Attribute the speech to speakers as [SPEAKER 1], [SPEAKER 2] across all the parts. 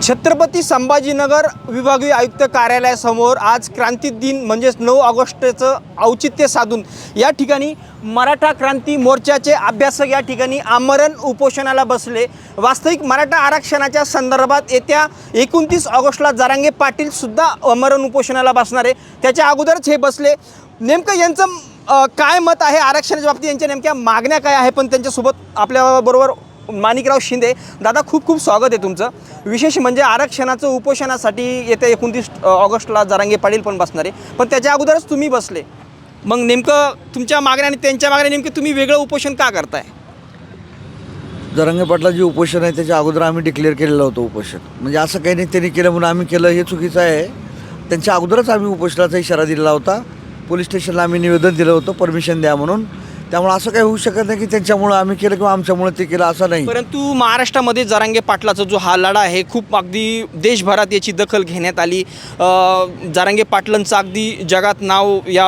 [SPEAKER 1] छत्रपती संभाजीनगर विभागीय आयुक्त कार्यालयासमोर आज क्रांती दिन म्हणजेच 9 ऑगस्टचं औचित्य साधून या ठिकाणी मराठा क्रांती मोर्चाचे अभ्यासक या ठिकाणी आमरण उपोषणाला बसले। वास्तविक मराठा आरक्षणाच्या संदर्भात येत्या 29 ऑगस्टला जरांगे पाटील सुद्धा आमरण उपोषणाला बसणार आहे। त्याच्या अगोदरच हे बसले। नेमकं यांचं काय मत आहे आरक्षणाच्या बाबतीत, यांच्या नेमक्या मागण्या काय आहे, पण त्यांच्यासोबत आपल्याबरोबर माणिकराव शिंदे दादा, खूप खूप स्वागत आहे तुमचं। विशेष म्हणजे आरक्षणाचं उपोषणासाठी येत्या 29 ऑगस्टला जरांगे पाटील पण बसणार आहे, पण त्याच्या अगोदरच तुम्ही बसले। मग नेमकं तुमच्या मागण्या आणि त्यांच्या मागण्या नेमकं तुम्ही वेगळं उपोषण का करताय?
[SPEAKER 2] जरांगे पाटला जे उपोषण आहे त्याच्या अगोदर आम्ही डिक्लेअर केलेलं होतं उपोषण, म्हणजे असं काही नाही त्यांनी केलं म्हणून आम्ही केलं हे चुकीचं आहे। त्यांच्या अगोदरच आम्ही उपोषणाचा इशारा दिला होता, पोलीस स्टेशनला आम्ही निवेदन दिलं होतं परमिशन द्या म्हणून। त्यामुळे असं काही होऊ शकत नाही की त्यांच्यामुळं आम्ही केलं किंवा आमच्यामुळं ते केलं, असं नाही।
[SPEAKER 1] परंतु महाराष्ट्रामध्ये जरांगे पाटलाचा जो हा लढा आहे खूप अगदी देशभरात याची दखल घेण्यात आली। जरांगे पाटलांचं अगदी जगात नाव या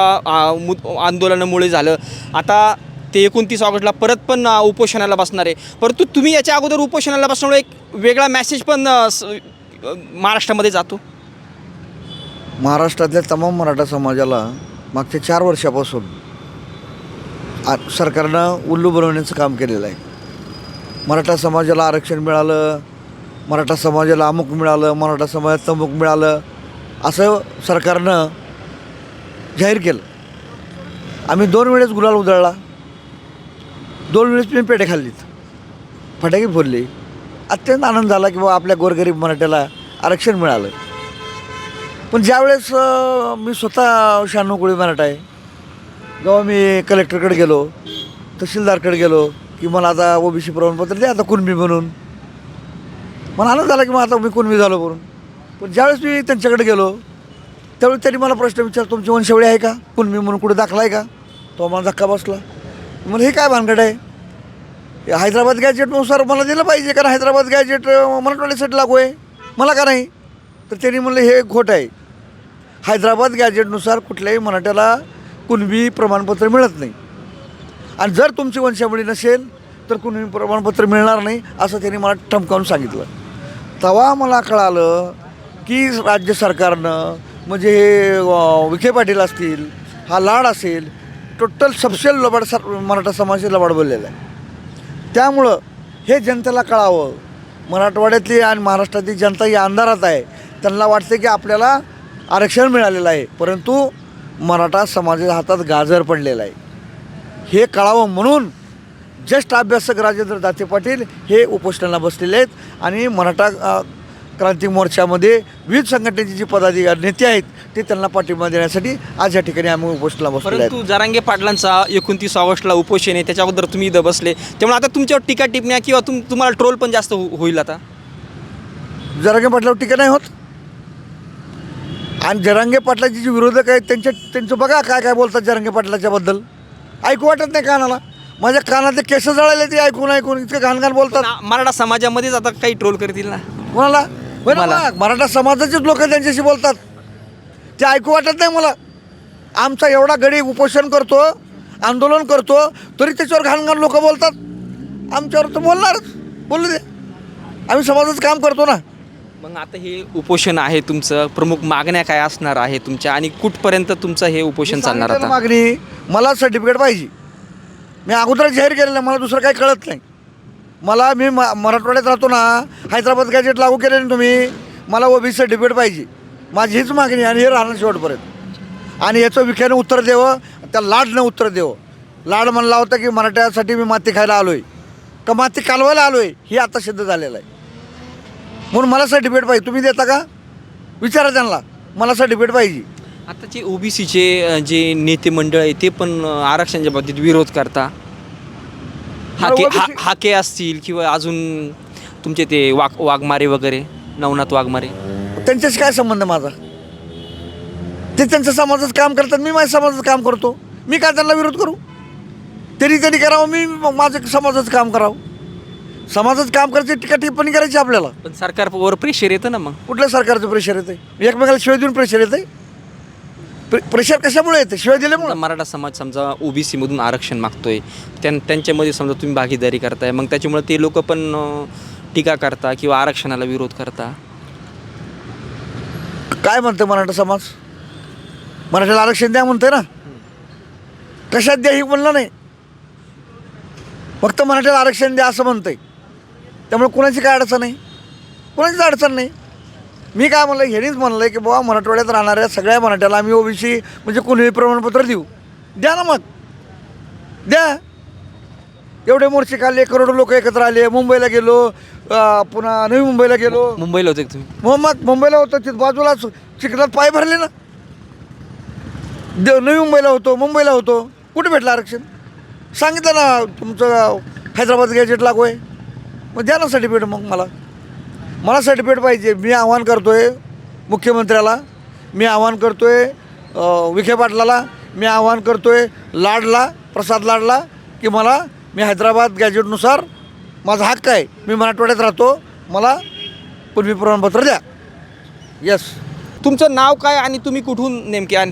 [SPEAKER 1] आंदोलनामुळे झालं। आता ते 29 ऑगस्टला परत पण उपोषणाला बसणार आहे, परंतु तुम्ही याच्या अगोदर उपोषणाला बसण्यामुळे एक वेगळा मेसेज पण महाराष्ट्रामध्ये जातो।
[SPEAKER 2] महाराष्ट्रातल्या तमाम मराठा समाजाला मागच्या 4 वर्षापासून सरकारनं उल्लू बनवण्याचं काम केलेलं आहे। मराठा समाजाला आरक्षण मिळालं, मराठा समाजाला अमुक मिळालं, मराठा समाजात तमुक मिळालं, असं सरकारनं जाहीर केलं। आम्ही 2 वेळेस गुलाल उधळला, 2 वेळेस मी पेढे खाल्लीत, फटाके फोडले। अत्यंत आनंद झाला की बाबा आपल्या गोरगरीब मराठ्याला आरक्षण मिळालं। पण ज्यावेळेस मी स्वतः 96 कोळी मराठा आहे, जेव्हा मी कलेक्टरकडे गेलो, तहसीलदारकडे गेलो की मला आता ओबीसी प्रमाणपत्र दे, आता कुणबी म्हणून, मला आनंद झाला की मग आता मी कुणबी झालो म्हणून। पण ज्यावेळेस मी त्यांच्याकडे गेलो त्यावेळेस त्यांनी मला प्रश्न विचारला, तुमची वंशावळी आहे का, कुणबी म्हणून कुठे दाखला आहे का? तो मला धक्का बसला। मला हे काय भानगड आहे? हैदराबाद गॅजेटनुसार मला दिलं पाहिजे, कारण हैदराबाद गॅजेट मराठवाड्यासाठी लागू आहे, मला का नाही? तर त्यांनी म्हणलं हे खोटं आहे, हैदराबाद गॅजेटनुसार कुठल्याही मराठ्याला कुणबी प्रमाणपत्र मिळत नाही, आणि जर तुमची वंशावळी नसेल तर कुणबी प्रमाणपत्र मिळणार नाही, असं त्यांनी मला ठमकावून सांगितलं। तेव्हा मला कळालं की राज्य सरकारनं म्हणजे हे विखे पाटील असतील, हा लाड असेल, टोटल सबसेल लबाड मराठा समाजाचे लबाड बोललेलं आहे। त्यामुळं हे जनतेला कळावं, मराठवाड्यातली आणि महाराष्ट्रातली जनता ही अंधारात आहे, त्यांना वाटते की आपल्याला आरक्षण मिळालेलं आहे, परंतु मराठा समाजाच्या हातात गाजर पडलेला आहे, हे कळावं म्हणून ज्येष्ठ अभ्यासक राजेंद्र दाते पाटील हे उपोषणाला बसलेले आहेत। आणि मराठा क्रांती मोर्चामध्ये विविध संघटनेचे जे पदाधिकारी नेते आहेत ते त्यांना पाठिंबा देण्यासाठी आज या ठिकाणी आम्ही उपोषणाला बसलेलो आहे।
[SPEAKER 1] परंतु जरांगे पाटलांचा 29 ऑगस्टला उपोषण आहे, त्याच्या अगोदर तुम्ही इथं बसले, त्यामुळे आता तुमच्यावर टीका टिप्पण्या किंवा तुम्हाला ट्रोल पण जास्त होईल। आता
[SPEAKER 2] जरांगे पाटलावर टीका नाही होत, आणि जरांगे पाटलाचे जे विरोधक आहेत त्यांचं बघा काय काय बोलतात जरांगे पाटलाच्याबद्दल, ऐकू वाटत नाही कानाला। माझ्या कानातले केस जळाले ते ऐकून इतकं घाण बोलतात।
[SPEAKER 1] मराठा समाजामध्येच आता काही ट्रोल करतील ना
[SPEAKER 2] कोणाला? मराठा समाजाचेच लोक त्यांच्याशी बोलतात, ते ऐकू वाटत नाही मला। आमचा एवढा गडी उपोषण करतो, आंदोलन करतो, तरी त्याच्यावर घाण लोक बोलतात। आमच्यावर तर बोलणारच, बोलू दे, आम्ही समाजाचं काम करतो ना।
[SPEAKER 1] मग आता हे उपोषण आहे तुमचं, प्रमुख मागण्या काय असणार आहे तुमच्या, आणि कुठपर्यंत तुमचं हे उपोषण चालणार? आता
[SPEAKER 2] मागणी, मला सर्टिफिकेट पाहिजे, मी अगोदर जाहीर केलेलं, मला दुसरं काही कळत नाही। मला मी मराठवाड्यात राहतो ना, हैदराबाद गॅजेट लागू केले ना तुम्ही, मला ओबीसी सर्टिफिकेट पाहिजे, माझी हीच मागणी, आणि हे राहणार शेवटपर्यंत। आणि याचं विखेनं उत्तर द्यावं, त्या लाडनं उत्तर द्यावं। लाड म्हणला होता की मराठ्यासाठी मी माती खायला आलो आहे का माती कालवायला आलो आहे, हे आता सिद्ध झालेलं आहे। म्हणून मला सर्टिफिकेट पाहिजे, तुम्ही देता का? विचारा त्यांना, मला सर्टिफिकेट पाहिजे।
[SPEAKER 1] आताचे ओबीसीचे जे नेते मंडळ आहे ते पण आरक्षणाच्या बाबतीत विरोध करता, हाके असतील किंवा अजून तुमचे ते वाघमारे वगैरे, नवनाथ वाघमारे,
[SPEAKER 2] त्यांच्याशी काय संबंध माझा? ते त्यांच्या समाजाचं काम करतात, मी माझ्या समाजाचं काम करतो, मी काय त्यांना विरोध करू? त्यांनी करावं, मी माझं समाजाचं काम करावं। समाजाचं काम करायची, टीका टिप्पणी करायची आपल्याला,
[SPEAKER 1] पण सरकारवर प्रेशर येतं ना। मग
[SPEAKER 2] कुठल्या सरकारचं प्रेशर येतं? एकमेकाला शिवाय देऊन प्रेशर येतं? प्रेशर कशामुळे येते? शिवाय दिल्यामुळे।
[SPEAKER 1] मराठा समाज समजा ओबीसीमधून आरक्षण मागतोय, त्यांच्यामध्ये समजा तुम्ही भागीदारी करताय, मग त्याच्यामुळे ते लोक पण टीका करता किंवा आरक्षणाला विरोध करता।
[SPEAKER 2] काय म्हणते मराठा समाज? मराठ्याला आरक्षण द्या म्हणते ना, कशात द्या ही म्हणलं नाही, फक्त मराठ्याला आरक्षण द्या असं म्हणतंय. त्यामुळे कुणाची काय अडचण नाही, कुणाचीच अडचण नाही. मी काय म्हणलं, ह्यांनीच म्हणलं की बाबा मराठवाड्यात राहणाऱ्या सगळ्या मराठ्याला आम्ही ओबीसी म्हणजे कुणीही प्रमाणपत्र देऊ. द्या ना, मग द्या. एवढे मोर्चे काढले, करोडो लोक एकत्र आले. मुंबईला गेलो, पुन्हा नवी मुंबईला गेलो.
[SPEAKER 1] मुंबईला होते का तुम्ही?
[SPEAKER 2] मग मुंबईला होतो, तिथं बाजूलाच चिखलात पाय भरले ना. नवी मुंबईला होतो, मुंबईला होतो. कुठे भेटलं आरक्षण? सांगितलं ना तुमचं हैदराबाद गॅजेट लागू आहे. मग द्या ना सर्टिफिकेट. मग मला सर्टिफिकेट पाहिजे. मी आव्हान करतो आहे मुख्यमंत्र्याला, मी आव्हान करतो आहे विखे पाटलाला, मी आव्हान करतो आहे प्रसाद लाडला की मी हैदराबाद गॅजेटनुसार माझा हक्क आहे, मी मराठवाड्यात राहतो, मला पूर्वी प्रमाणपत्र द्या. यस.
[SPEAKER 1] तुमचं नाव काय आणि तुम्ही कुठून नेमके? आणि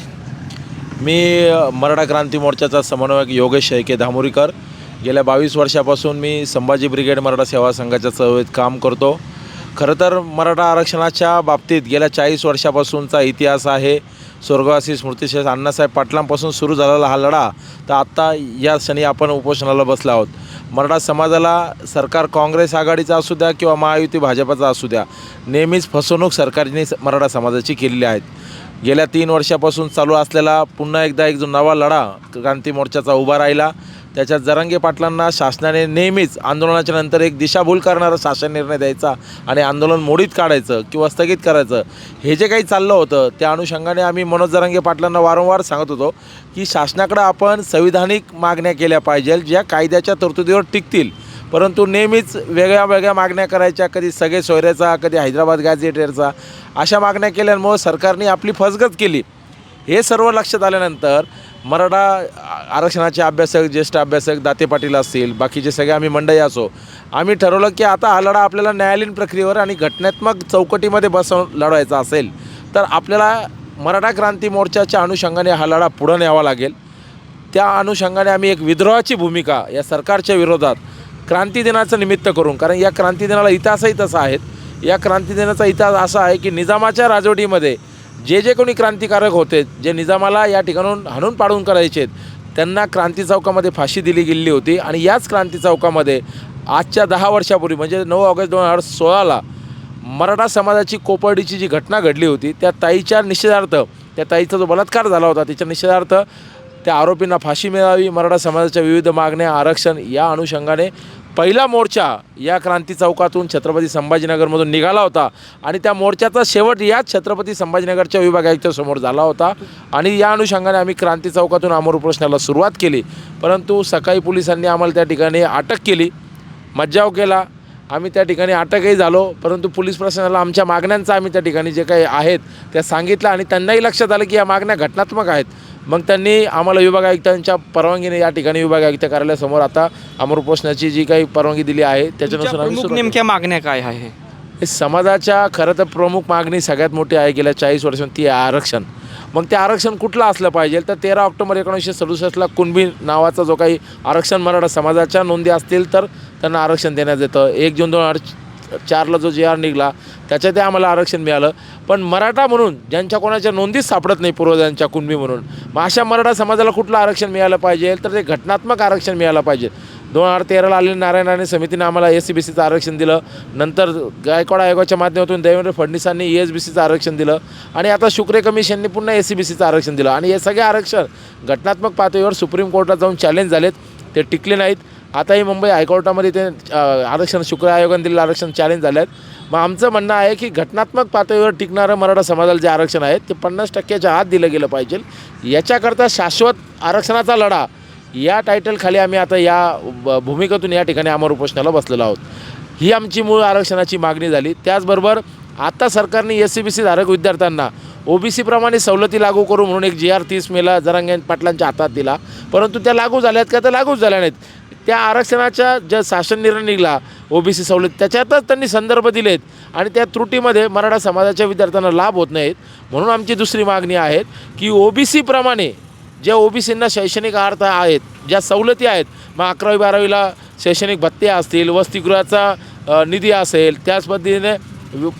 [SPEAKER 3] मी मराठा क्रांती मोर्चाचा समन्वयक योगेश शेळके धामोरीकर. गेल्या 22 वर्षापासून मी संभाजी ब्रिगेड मराठा सेवा संघाच्या चळवळीत काम करतो. खरं तर मराठा आरक्षणाच्या बाबतीत गेल्या 40 वर्षापासूनचा इतिहास आहे. स्वर्गवासी स्मृतिशेष अण्णासाहेब पाटलांपासून सुरू झालेला हा लढा तर आत्ता या क्षणी आपण उपोषणाला बसलो आहोत. मराठा समाजाला सरकार काँग्रेस आघाडीचा असू द्या किंवा महायुती भाजपाचा असू द्या, नेहमीच फसवणूक सरकारने मराठा समाजाची केलेली आहेत. गेल्या 3 वर्षापासून चालू असलेला पुन्हा एकदा एक जो नवा लढा क्रांती मोर्चाचा उभा राहिला. त्याच्यात जरांगे पाटलांना शासनाने नेहमीच आंदोलनाच्या नंतर एक दिशाभूल करणारा शासन निर्णय द्यायचा आणि आंदोलन मोडीत काढायचं किंवा स्थगित करायचं, हे जे काही चाललं होतं त्या अनुषंगाने आम्ही मनोज जरांगे पाटलांना वारंवार सांगत होतो की शासनाकडे आपण संविधानिक मागण्या केल्या पाहिजे ज्या कायद्याच्या तरतुदीवर टिकतील. परंतु नेहमीच वेगळ्या मागण्या करायच्या, कधी सगळे सोयऱ्याचा, कधी हैदराबाद गॅझेटेरचा, अशा मागण्या केल्यामुळे सरकारने आपली फसगत केली. हे सर्व लक्षात आल्यानंतर मराठा आरक्षणाचे अभ्यासक, ज्येष्ठ अभ्यासक दाते पाटील असतील, बाकीचे सगळे आम्ही मंडळी असो, आम्ही ठरवलं की आता हा लढा आपल्याला न्यायालयीन प्रक्रियेवर आणि घटनात्मक चौकटीमध्ये बसवून लढवायचा असेल तर आपल्याला मराठा क्रांती मोर्चाच्या अनुषंगाने हा लढा पुढं न्यावा लागेल. त्या अनुषंगाने आम्ही एक विद्रोहाची भूमिका या सरकारच्या विरोधात क्रांती दिनाचं निमित्त करून, कारण या क्रांती दिनाला इतिहासही तसा आहे. या क्रांती दिनाचा इतिहास असा आहे की निजामाच्या राजवटीमध्ये जे कोणी क्रांतिकारक होते, जे निजामाला या ठिकाणून हाणून पाडून करायचे, त्यांना क्रांती चौकामध्ये फाशी दिली गेली होती. आणि याच क्रांती चौकामध्ये आजच्या 10 वर्षापूर्वी म्हणजे 9 ऑगस्ट 2016ला मराठा समाजाची कोपर्डीची जी घटना घडली होती त्या ताईच्या निषेधार्थ, त्या ताईचा जो बलात्कार झाला होता त्याच्या निषेधार्थ त्या आरोपींना फाशी मिळावी, मराठा समाजाच्या विविध मागण्या, आरक्षण या अनुषंगाने पहिला मोर्चा या क्रांती चौकातून छत्रपती संभाजीनगरमधून निघाला होता. आणि त्या मोर्चाचा शेवट याच छत्रपती संभाजीनगरच्या विभाग आयुक्तांसमोर झाला होता. आणि या अनुषंगाने आम्ही क्रांती चौकातून आमरण उपोषणाला सुरुवात केली. परंतु सकाळी पोलिसांनी आम्हाला त्या ठिकाणी अटक केली, मज्जाव केला. आम्ही त्या ठिकाणी अटकही झालो, परंतु पोलीस प्रशासनाला आमच्या मागण्यांचा आम्ही त्या ठिकाणी जे काही आहेत त्या सांगितलं आणि त्यांनाही लक्षात आलं की या मागण्या घटनात्मक आहेत. मग त्यांनी आम्हाला विभाग आयुक्तांच्या परवानगीने या ठिकाणी विभाग आयुक्त कार्यालयासमोर आता आमरण उपोषणाची जी काही परवानगी दिली आहे त्याच्यानुसार आम्ही
[SPEAKER 1] प्रमुख नेमक्या मागण्या काय आहे?
[SPEAKER 3] हे समाजाच्या खरं तर प्रमुख मागणी सगळ्यात मोठी आहे गेल्या 40 वर्षांत, ती आहे आरक्षण. मग ते आरक्षण कुठलं असलं पाहिजे तर 13 ऑक्टोबर 1967ला कुणबी नावाचा जो काही आरक्षण मराठा समाजाच्या नोंदी असतील तर त्यांना आरक्षण देण्यात येतं. 1 जून 2004ला जो JR निघाला त्याच्यात आम्हाला आरक्षण मिळालं. पण मराठा म्हणून ज्यांच्या कोणाच्या नोंदीच सापडत नाही पूर्वजांच्या कुणबी म्हणून, मग अशा मराठा समाजाला कुठलं आरक्षण मिळालं पाहिजे तर ते घटनात्मक आरक्षण मिळालं पाहिजे. 2013ला आलेल्या नारायण राणे समितीने आम्हाला SCBCचं आरक्षण दिलं. नंतर गायकवाड आयोगाच्या माध्यमातून देवेंद्र फडणवीसांनी ESBCचं आरक्षण दिलं. आणि आता शुक्रे कमिशनने पुन्हा SCBCचं आरक्षण दिलं. आणि हे सगळे आरक्षण घटनात्मक पातळीवर सुप्रीम कोर्टात जाऊन चॅलेंज झालेत, ते टिकले नाहीत. आताही मुंबई हायकोर्टामध्ये ते आरक्षण शुक्र आयोगाने दिलेलं आरक्षण चॅलेंज झाले आहेत. मग आमचं म्हणणं आहे की घटनात्मक पातळीवर टिकणारं मराठा समाजाला जे आरक्षण आहे ते 50%च्या आत दिलं गेलं पाहिजे. याच्याकरता शाश्वत आरक्षणाचा लढा या टायटलखाली आम्ही आता या भूमिकेतून या ठिकाणी आमरण उपोषणाला बसलेलो आहोत. ही आमची मूळ आरक्षणाची मागणी झाली. त्याचबरोबर आता सरकारने SCBC धारक विद्यार्थ्यांना OBC प्रमाणे सवलती लागू करू म्हणून एक JR 30 मेला जरांगे पाटलांच्या हातात दिला, परंतु त्या लागू झाल्यात का तर लागूच झाल्या नाहीत. त्या आरक्षणाच्या ज्या शासन निर्णय निघाला OBC सवलत त्याच्यातच त्यांनी संदर्भ दिलेत आणि त्या त्रुटीमध्ये मराठा समाजाच्या विद्यार्थ्यांना लाभ होत नाहीत. म्हणून आमची दुसरी मागणी आहे की OBC प्रमाणे ज्या OBCंना शैक्षणिक अर्थ आहेत, ज्या सवलती आहेत, मग 11वी 12वीला शैक्षणिक भत्ते असतील, वसतिगृहाचा निधी असेल, त्याच पद्धतीने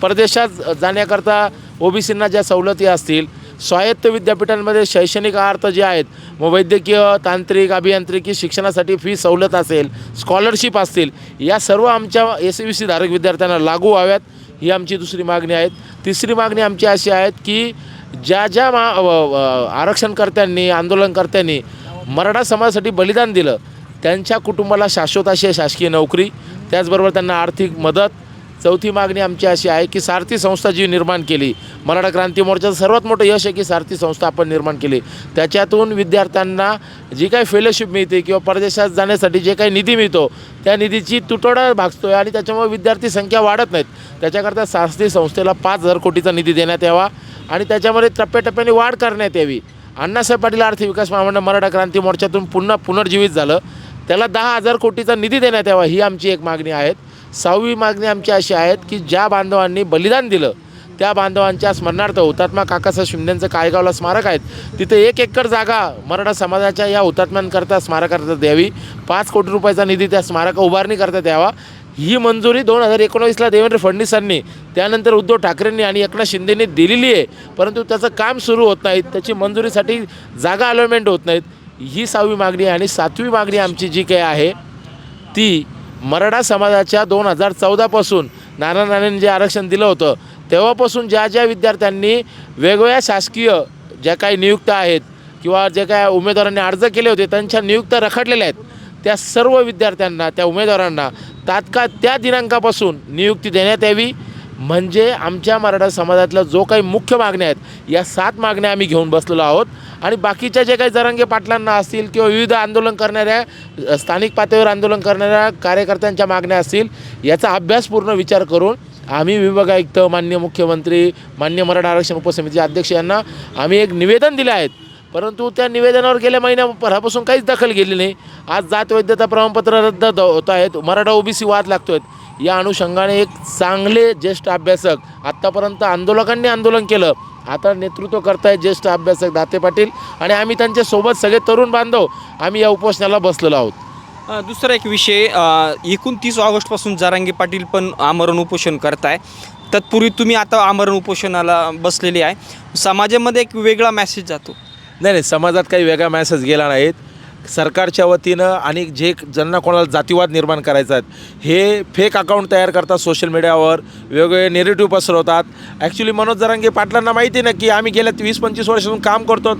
[SPEAKER 3] परदेशात जाण्याकरता OBCंना ज्या सवलती असतील, स्वायत्त विद्यापीठांमध्ये शैक्षणिक अर्थ जे आहेत, मग वैद्यकीय, तांत्रिक, अभियांत्रिकी शिक्षणासाठी फी सवलत असेल, स्कॉलरशिप असतील, या सर्व आमच्या SAVC धारक विद्यार्थ्यांना लागू व्हाव्यात, ही आमची दुसरी मागणी आहे. तिसरी मागणी आमची अशी आहे की ज्या आरक्षणकर्त्यांनी, आंदोलनकर्त्यांनी मराठा समाजासाठी बलिदान दिलं, त्यांच्या कुटुंबाला शाश्वत अशी शासकीय नोकरी, त्याचबरोबर त्यांना आर्थिक मदत. चौथी मागणी आमची अशी आहे की सारथी संस्था जी निर्माण केली, मराठा क्रांती मोर्चाचं सर्वात मोठं यश आहे की सारथी संस्था आपण निर्माण केली. त्याच्यातून विद्यार्थ्यांना जी काही फेलोशिप मिळते किंवा परदेशात जाण्यासाठी जे काही निधी मिळतो, त्या निधीची तुटवडा भासतो आहे आणि त्याच्यामुळे विद्यार्थी संख्या वाढत नाहीत. त्याच्याकरता सारथी संस्थेला 5,000 कोटीचा निधी देण्यात यावा आणि त्याच्यामध्ये टप्प्याटप्प्याने वाढ करण्यात यावी. अण्णासाहेब पाटील आर्थिक विकास महामंडळ मराठा क्रांती मोर्चातून पुन्हा पुनर्जीवित झालं, त्याला 10,000 कोटीचा निधी देण्यात यावा, ही आमची एक मागणी आहे. 6वी मागणी आमची अशी आहेत की ज्या बांधवांनी बलिदान दिलं त्या बांधवांच्या स्मरणार्थ हुतात्मा काकासाहेब शिंदेंचं कायगावला स्मारक आहेत, तिथे 1 एकर जागा मराठा समाजाच्या या हुतात्म्यांकरता स्मारकार्थ द्यावी. 5 कोटी रुपयाचा निधी त्या स्मारक उभारणी करता द्यावा. ही मंजुरी 2019ला देवेंद्र फडणवीसांनी, त्यानंतर उद्धव ठाकरेंनी आणि एकनाथ शिंदेंनी दिलेली आहे, परंतु त्याचं काम सुरू होत नाही, त्याची मंजुरीसाठी जागा अलॉटमेंट होत नाहीत. ही 6वी मागणी आहे. आणि 7वी मागणी आमची जी काही आहे ती मराठा समाजाच्या 2014पासून नानांनी जे आरक्षण दिलं होतं तेव्हापासून ज्या विद्यार्थ्यांनी वेगवेगळ्या शासकीय ज्या काही नियुक्त्या आहेत किंवा जे काय उमेदवारांनी अर्ज केले होते त्यांच्या नियुक्त्या रखडलेल्या आहेत, त्या सर्व विद्यार्थ्यांना, त्या उमेदवारांना तात्काळ त्या दिनांकापासून नियुक्ती देण्यात यावी. म्हणजे आमच्या मराठा समाजातल्या जो काही मुख्य मागण्या आहेत, या 7 मागण्या आम्ही घेऊन बसलेलो आहोत. आणि बाकीच्या जे काही जरांगे पाटलांना असतील किंवा विविध आंदोलन करणाऱ्या, स्थानिक पातळीवर आंदोलन करणाऱ्या कार्यकर्त्यांच्या मागण्या असतील, याचा अभ्यासपूर्ण विचार करून आम्ही विभाग आयुक्त, माननीय मुख्यमंत्री, माननीय मराठा आरक्षण उपसमितीचे अध्यक्ष यांना आम्ही एक निवेदन दिले आहेत. परंतु त्या निवेदनावर गेल्या महिन्याभरापासून काहीच दखल घेतली नाही. आज जात वैधता प्रमाणपत्र रद्द होत आहेत, मराठा OBC वाद लागतो आहेत. या अनुषंगाने एक चांगले ज्येष्ठ अभ्यासक, आत्तापर्यंत आंदोलकांनी आंदोलन केलं, आता नेतृत्व करतायत ज्येष्ठ अभ्यासक दाते पाटील, आणि आम्ही त्यांच्यासोबत सगळे तरुण बांधव आम्ही या उपोषणाला बसलेलो आहोत.
[SPEAKER 1] दुसरा एक विषय, 29 ऑगस्टपासून जरांगे पाटील पण आमरण उपोषण करताय. तत्पूर्वी तुम्ही आता आमरण उपोषणाला बसलेले आहे. समाजामध्ये एक वेगळा मेसेज जातो.
[SPEAKER 3] नाही, समाजात काही वेगळा मॅसेज गेला नाहीत. सरकारच्या वतीनं आणि ज्यांना कोणाला जातीवाद निर्माण करायचा आहे, हे फेक अकाउंट तयार करतात सोशल मीडियावर, वेगवेगळे नेरेटिव्ह पसरवतात. ॲक्च्युली मनोज जरांगे पाटलांना माहिती ना की आम्ही गेल्या 20-25 वर्षापासून काम करतो.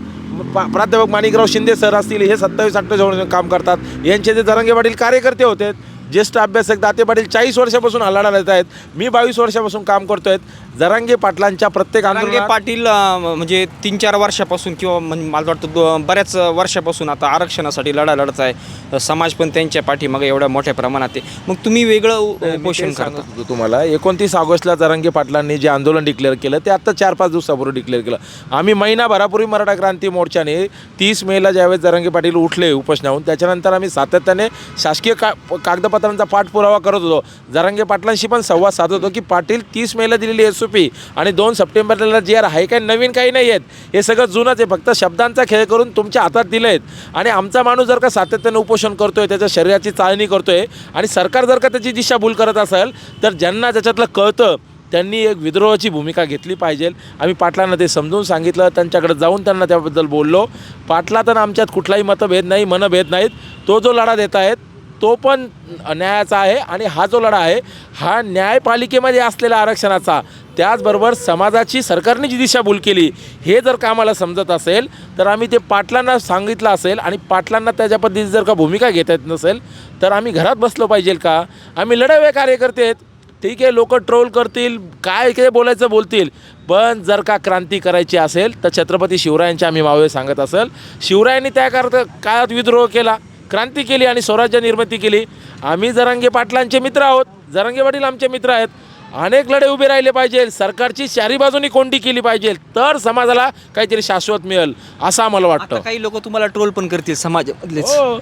[SPEAKER 3] प्राध्यापक माणिकराव शिंदे सर असतील, हे 27-28 वर्षापासून काम करतात. यांचे जे जरांगे पाटील कार्यकर्ते होते, ज्येष्ठ अभ्यासक दाते पाटील 40 वर्षापासून लढा देत आहेत. मी 22 वर्षापासून काम करतो आहेत. जरांगे पाटलांच्या प्रत्येक
[SPEAKER 1] जरांगे पाटील म्हणजे 3-4 वर्षापासून किंवा मला वाटतं बऱ्याच वर्षापासून आता आरक्षणासाठी लढा लढत आहे. समाज पण त्यांच्या पाठीमागे एवढ्या मोठ्या प्रमाणात आहे. मग तुम्ही वेगळं उपोषण करता.
[SPEAKER 3] तुम्हाला 29 ऑगस्टला जरांगे पाटलांनी जे आंदोलन डिक्लेअर केलं ते आत्ता 4-5 दिवसापूर्वी डिक्लेअर केलं. आम्ही महिनाभरापूर्वी मराठा क्रांती मोर्चाने 30 मेला ज्यावेळेस जरांगे पाटील उठले उपोषणाहून, त्याच्यानंतर आम्ही सातत्याने शासकीय कागदपत्रांचा पाठपुरावा करत होतो. जरांगे पाटलांशी पण संवाद साधत होतो की पाटील 30 मेला दिलेली SOP आणि 2 सप्टेंबरला GR आहे, काही नवीन काही नाही आहेत, हे सगळं जुनंच आहे, फक्त शब्दांचा खेळ करून तुमच्या हातात दिले आहेत. आणि आमचा माणूस जर का सातत्याने उपोषण करतोय, त्याच्या शरीराची चाळणी करतोय आणि सरकार जर का त्याची दिशाभूल करत असेल, तर ज्यांना त्याच्यातलं कळतं त्यांनी एक विद्रोहाची भूमिका घेतली पाहिजे. आम्ही पाटलांना ते समजून सांगितलं, त्यांच्याकडे जाऊन त्यांना त्याबद्दल बोललो. पाटला तर आमच्यात कुठलाही मतभेद नाही, मनभेद नाहीत. तो जो लढा देत आहेत तो पण न्यायाचा आहे आणि हा जो लढा आहे हा न्यायपालिकेमध्ये असलेल्या आरक्षणाचा, त्याचबरोबर समाजाची सरकारने जी दिशाभूल केली हे जर का आम्हाला समजत असेल तर आम्ही ते पाटलांना सांगितलं असेल आणि पाटलांना त्याच्या पद्धतीची जर का भूमिका घेता येत नसेल तर आम्ही घरात बसलो पाहिजे का? आम्ही लढावे कार्यकर्ते आहेत. ठीक आहे, लोक ट्रोल करतील, काय काय बोलायचं बोलतील, पण जर का क्रांती करायची असेल तर छत्रपती शिवरायांचे आम्ही मावळे सांगत असेल. शिवरायांनी त्या काळात विद्रोह केला, क्रांती केली आणि स्वराज्य निर्मिती केली. आम्ही जरांगे पाटलांचे मित्र आहोत, जरांगे पाटील आमचे मित्र आहेत. अनेक लढे उभे राहिले पाहिजे, सरकारची चारी बाजूनी कोंडी केली पाहिजे, तर समाजाला काहीतरी शाश्वत मिळेल असं आम्हाला वाटतं.
[SPEAKER 1] काही लोक तुम्हाला ट्रोल पण करतील समाजामधलेच.
[SPEAKER 3] हो,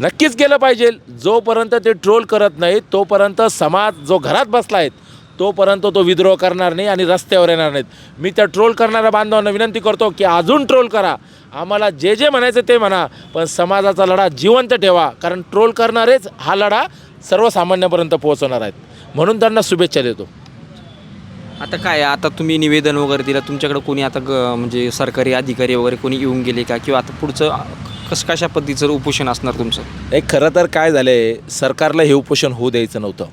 [SPEAKER 3] नक्कीच केलं पाहिजे. जोपर्यंत ते ट्रोल करत नाही तोपर्यंत समाज जो घरात बसला आहे तोपर्यंत तो विद्रोह करणार नाही आणि रस्त्यावर येणार नाहीत. मी त्या ट्रोल करणाऱ्या बांधवांना विनंती करतो की अजून ट्रोल करा, आम्हाला जे जे म्हणायचं ते म्हणा, पण समाजाचा लढा जिवंत ठेवा, कारण ट्रोल करणारेच हा लढा सर्वसामान्यापर्यंत पोहोचवणार आहेत. म्हणून त्यांना शुभेच्छा देतो.
[SPEAKER 1] आता काय आता तुम्ही निवेदन वगैरे दिलं तुमच्याकडे कोणी आता म्हणजे सरकारी अधिकारी वगैरे कोणी येऊन गेले का किंवा आता पुढचं कशा पद्धतीचं उपोषण असणार तुमचं?
[SPEAKER 3] एक खरं तर काय झालं आहे, सरकारला हे उपोषण होऊ द्यायचं नव्हतं.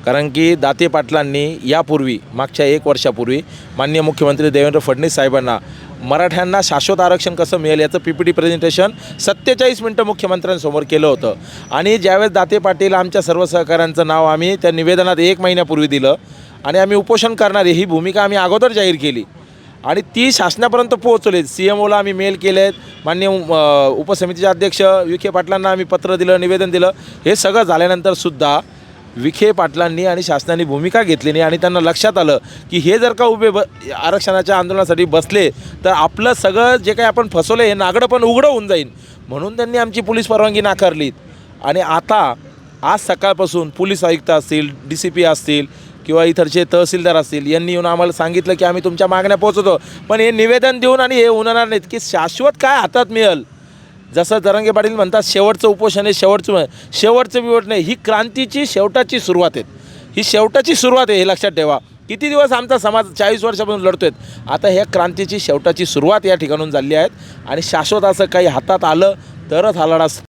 [SPEAKER 3] कारण की दाते पाटलांनी यापूर्वी मागच्या 1 वर्षापूर्वी माननीय मुख्यमंत्री देवेंद्र फडणवीस साहेबांना मराठ्यांना शाश्वत आरक्षण कसं मिळेल याचं PPT प्रेझेंटेशन 47 मिनटं मुख्यमंत्र्यांसमोर केलं होतं. आणि ज्यावेळेस दाते पाटील आमच्या सर्व सहकाऱ्यांचं नाव आम्ही त्या निवेदनात 1 महिन्यापूर्वी दिलं आणि आम्ही उपोषण करणार ही भूमिका आम्ही अगोदर जाहीर केली आणि ती शासनापर्यंत पोहोचवली. CMOला आम्ही मेल केलेत, माननीय उपसमितीचे अध्यक्ष विखे पाटलांना आम्ही पत्र दिलं, निवेदन दिलं. हे सगळं झाल्यानंतरसुद्धा विखे पाटलांनी आणि शासनाने भूमिका घेतली नाही आणि त्यांना लक्षात आलं की हे जर का आरक्षणाच्या आंदोलनासाठी बसले तर आपलं सगळं जे काही आपण फसवलं हे नागडं पण उघडं होऊन जाईल. म्हणून त्यांनी आमची पोलीस परवानगी नाकारलीत. आणि आता आज सकाळपासून पोलीस आयुक्त असतील, DCP असतील किंवा इथरचे तहसीलदार असतील यांनी येऊन आम्हाला सांगितलं की आम्ही तुमच्या मागण्या पोहोचवतो, पण हे निवेदन देऊन आणि हे होणार नाहीत की शाश्वत काय हातात मिळेल. जसं जरांगे पाटील म्हणतात शेवटचं उपोषण आहे, शेवटचं विवट नाही, ही क्रांतीची शेवटाची सुरुवात आहे. ही शेवटाची सुरुवात आहे हे लक्षात ठेवा. किती दिवस आमचा समाज 40 वर्षापासून लढतोय. आता ह्या क्रांतीची शेवटाची सुरुवात या ठिकाणून झाली आहे आणि शाश्वत असं काही हातात आलं तरच हा लढा